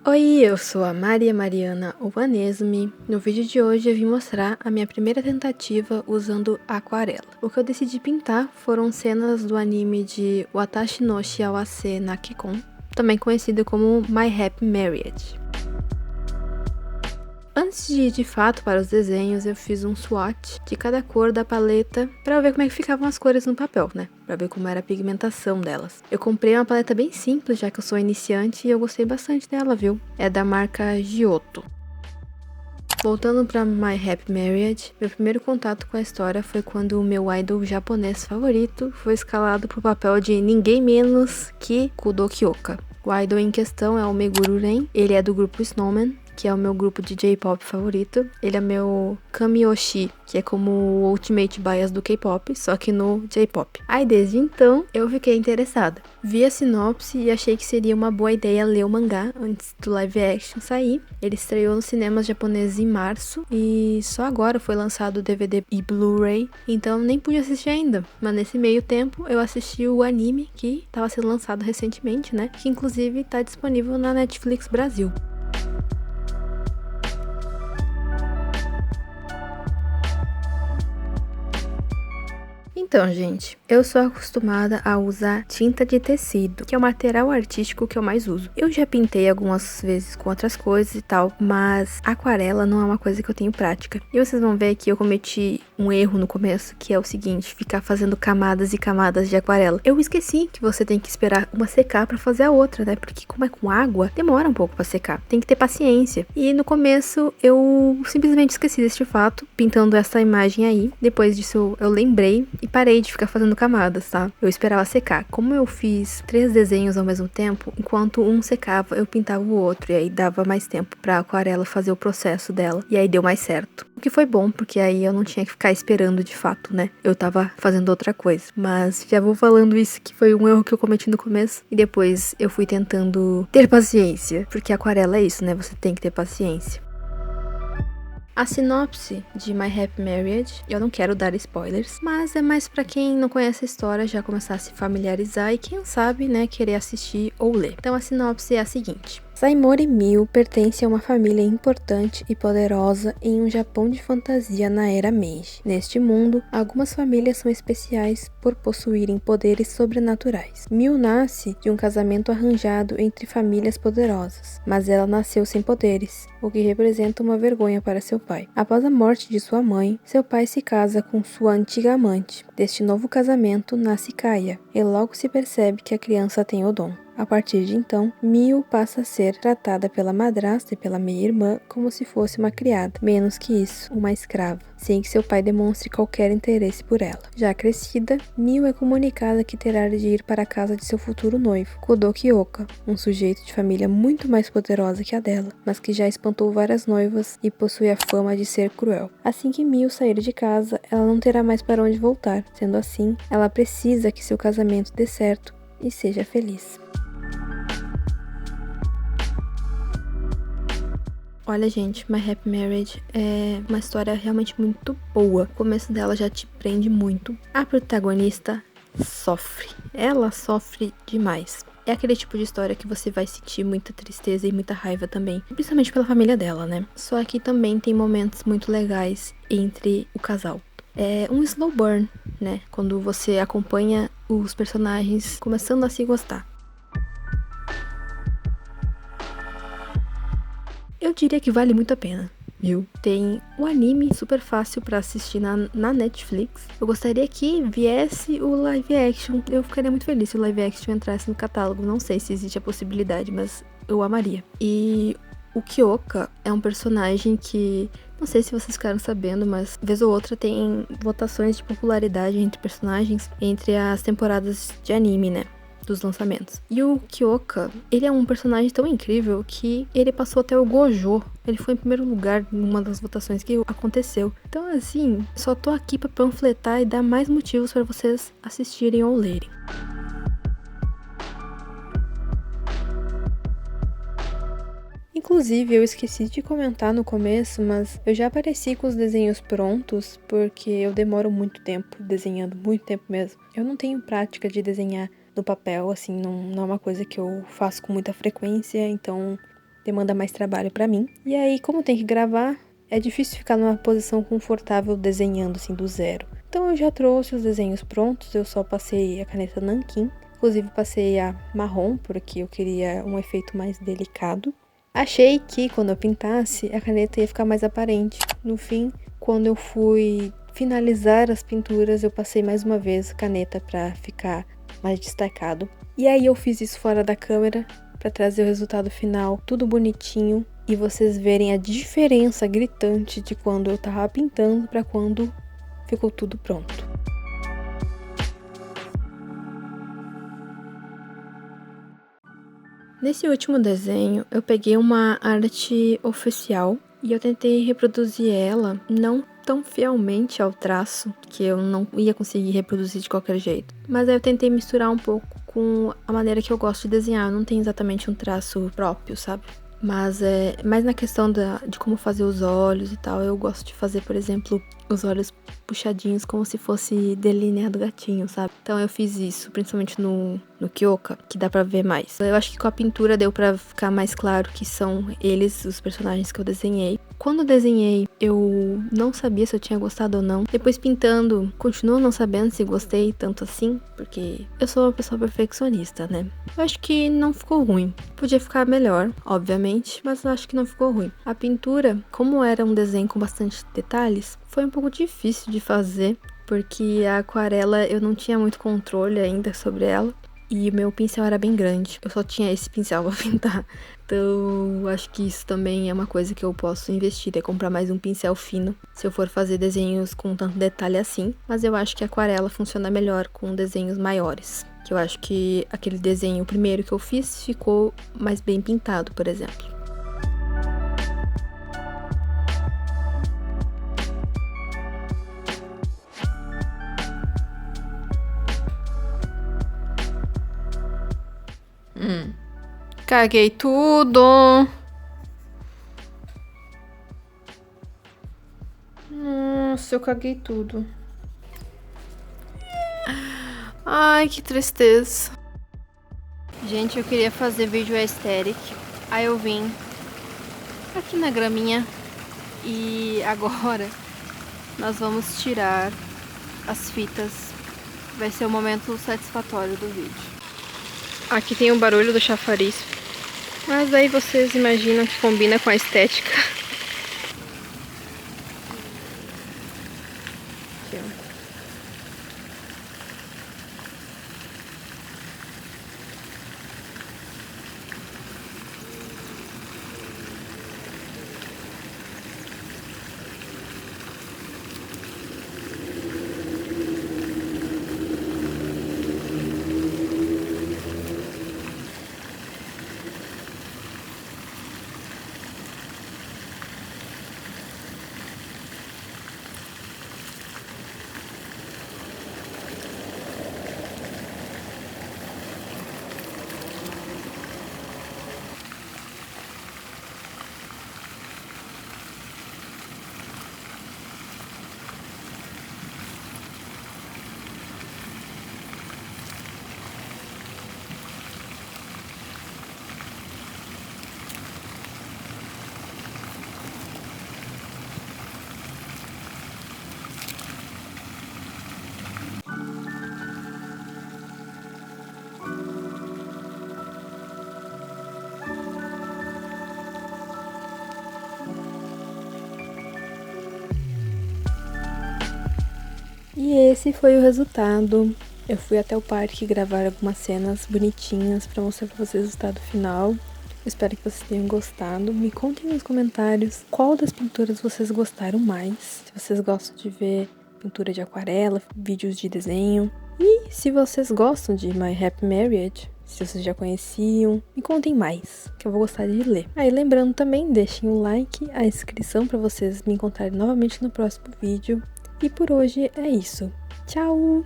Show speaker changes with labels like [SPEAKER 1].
[SPEAKER 1] Oi, eu sou a Maria Mariana Owanesumi. No vídeo de hoje eu vim mostrar a minha primeira tentativa usando aquarela. O que eu decidi pintar foram cenas do anime de Watashi no Shiawase Nakekon, também conhecido como My Happy Marriage. Antes de ir de fato para os desenhos, eu fiz um swatch de cada cor da paleta para ver como é que ficavam as cores no papel, né? Para ver como era a pigmentação delas. Eu comprei uma paleta bem simples, já que eu sou iniciante, e eu gostei bastante dela, viu? É da marca Giotto. Voltando para My Happy Marriage, meu primeiro contato com a história foi quando o meu idol japonês favorito foi escalado para o papel de ninguém menos que Kudo Kyoka. O idol em questão é o Meguro Ren, ele é do grupo Snowman, que é o meu grupo de J-pop favorito. Ele é meu Kamiyoshi, que é como o Ultimate Bias do K-pop, só que no J-pop. Aí desde então eu fiquei interessada. Vi a sinopse e achei que seria uma boa ideia ler o mangá antes do live action sair. Ele estreou nos cinemas japoneses em março e só agora foi lançado o DVD e Blu-ray, então nem pude assistir ainda. Mas nesse meio tempo eu assisti o anime que estava sendo lançado recentemente, né? Que inclusive está disponível na Netflix Brasil. Então, gente, eu sou acostumada a usar tinta de tecido, que é o material artístico que eu mais uso. Eu já pintei algumas vezes com outras coisas e tal, mas aquarela não é uma coisa que eu tenho prática. E vocês vão ver que eu cometi um erro no começo, que é o seguinte, ficar fazendo camadas e camadas de aquarela. Eu esqueci que você tem que esperar uma secar pra fazer a outra, né? Porque como é com água, demora um pouco pra secar. Tem que ter paciência. E no começo eu simplesmente esqueci deste fato, pintando essa imagem aí. Depois disso eu lembrei e parei de ficar fazendo camadas, tá? Eu esperava secar. Como eu fiz 3 desenhos ao mesmo tempo, enquanto um secava, eu pintava o outro. E aí dava mais tempo pra aquarela fazer o processo dela. E aí deu mais certo. O que foi bom, porque aí eu não tinha que ficar esperando de fato, né? Eu tava fazendo outra coisa. Mas já vou falando isso, que foi um erro que eu cometi no começo. E depois eu fui tentando ter paciência. Porque aquarela é isso, né? Você tem que ter paciência. A sinopse de My Happy Marriage, eu não quero dar spoilers, mas é mais pra quem não conhece a história já começar a se familiarizar e quem sabe, né, querer assistir ou ler. Então a sinopse é a seguinte: Saimori Miu pertence a uma família importante e poderosa em um Japão de fantasia na era Meiji. Neste mundo, algumas famílias são especiais por possuírem poderes sobrenaturais. Miu nasce de um casamento arranjado entre famílias poderosas, mas ela nasceu sem poderes, o que representa uma vergonha para seu pai. Após a morte de sua mãe, seu pai se casa com sua antiga amante. Deste novo casamento nasce Kaia, e logo se percebe que a criança tem o dom. A partir de então, Miu passa a ser tratada pela madrasta e pela meia-irmã como se fosse uma criada, menos que isso, uma escrava, sem que seu pai demonstre qualquer interesse por ela. Já crescida, Miu é comunicada que terá de ir para a casa de seu futuro noivo, Kudo Kyoka, um sujeito de família muito mais poderosa que a dela, mas que já espantou várias noivas e possui a fama de ser cruel. Assim que Miu sair de casa, ela não terá mais para onde voltar. Sendo assim, ela precisa que seu casamento dê certo e seja feliz. Olha, gente, My Happy Marriage é uma história realmente muito boa. O começo dela já te prende muito. A protagonista sofre. Ela sofre demais. É aquele tipo de história que você vai sentir muita tristeza e muita raiva também. Principalmente pela família dela, né? Só que também tem momentos muito legais entre o casal. É um slow burn, né? Quando você acompanha os personagens começando a se gostar. Eu diria que vale muito a pena, viu? Tem um anime super fácil pra assistir na Netflix. Eu gostaria que viesse o live action. Eu ficaria muito feliz se o live action entrasse no catálogo. Não sei se existe a possibilidade, mas eu amaria. E o Kyoka é um personagem que, não sei se vocês ficaram sabendo, mas vez ou outra tem votações de popularidade entre personagens entre as temporadas de anime, né? Dos lançamentos. E o Kyoka, ele é um personagem tão incrível que ele passou até o Gojo. Ele foi em primeiro lugar numa das votações que aconteceu. Então, assim, só tô aqui pra panfletar e dar mais motivos para vocês assistirem ou lerem. Inclusive, eu esqueci de comentar no começo, mas eu já apareci com os desenhos prontos, porque eu demoro muito tempo desenhando, muito tempo mesmo. Eu não tenho prática de desenhar no papel, assim, não é uma coisa que eu faço com muita frequência, então demanda mais trabalho pra mim. E aí, como tem que gravar, é difícil ficar numa posição confortável desenhando assim do zero. Então eu já trouxe os desenhos prontos, eu só passei a caneta nanquim. Inclusive passei a marrom, porque eu queria um efeito mais delicado. Achei que quando eu pintasse, a caneta ia ficar mais aparente. No fim, quando eu fui finalizar as pinturas, eu passei mais uma vez a caneta pra ficar mais destacado. E aí eu fiz isso fora da câmera, pra trazer o resultado final, tudo bonitinho. E vocês verem a diferença gritante de quando eu tava pintando pra quando ficou tudo pronto. Nesse último desenho, eu peguei uma arte oficial e eu tentei reproduzir ela, não tão fielmente ao traço, que eu não ia conseguir reproduzir de qualquer jeito. Mas aí eu tentei misturar um pouco com a maneira que eu gosto de desenhar. Eu não tenho exatamente um traço próprio, sabe? Mas mais na questão de como fazer os olhos e tal, eu gosto de fazer, por exemplo, os olhos puxadinhos como se fosse delineado gatinho, sabe? Então eu fiz isso, principalmente no Kyoka, que dá pra ver mais. Eu acho que com a pintura deu pra ficar mais claro que são eles, os personagens que eu desenhei. Quando eu desenhei, eu não sabia se eu tinha gostado ou não. Depois pintando, continuo não sabendo se gostei tanto assim, porque eu sou uma pessoa perfeccionista, né? Eu acho que não ficou ruim. Podia ficar melhor, obviamente, mas eu acho que não ficou ruim. A pintura, como era um desenho com bastante detalhes, foi um pouco difícil de fazer, porque a aquarela eu não tinha muito controle ainda sobre ela. E o meu pincel era bem grande. Eu só tinha esse pincel pra pintar. Então, acho que isso também é uma coisa que eu posso investir. É comprar mais um pincel fino. Se eu for fazer desenhos com tanto detalhe assim. Mas eu acho que a aquarela funciona melhor com desenhos maiores. Que eu acho que aquele desenho primeiro que eu fiz ficou mais bem pintado, por exemplo. Caguei tudo. Nossa, eu caguei tudo. Ai, que tristeza. Gente, eu queria fazer vídeo aesthetic. Aí eu vim aqui na graminha. E agora nós vamos tirar as fitas. Vai ser o momento satisfatório do vídeo. Aqui tem o barulho do chafariz. Mas aí vocês imaginam que combina com a estética. Aqui, ó. E esse foi o resultado. Eu fui até o parque gravar algumas cenas bonitinhas pra mostrar pra vocês o resultado final. Espero que vocês tenham gostado. Me contem nos comentários qual das pinturas vocês gostaram mais. Se vocês gostam de ver pintura de aquarela, vídeos de desenho. E se vocês gostam de My Happy Marriage, se vocês já conheciam, me contem mais, que eu vou gostar de ler. Aí lembrando também, deixem o like, a inscrição para vocês me encontrarem novamente no próximo vídeo. E por hoje é isso. Tchau!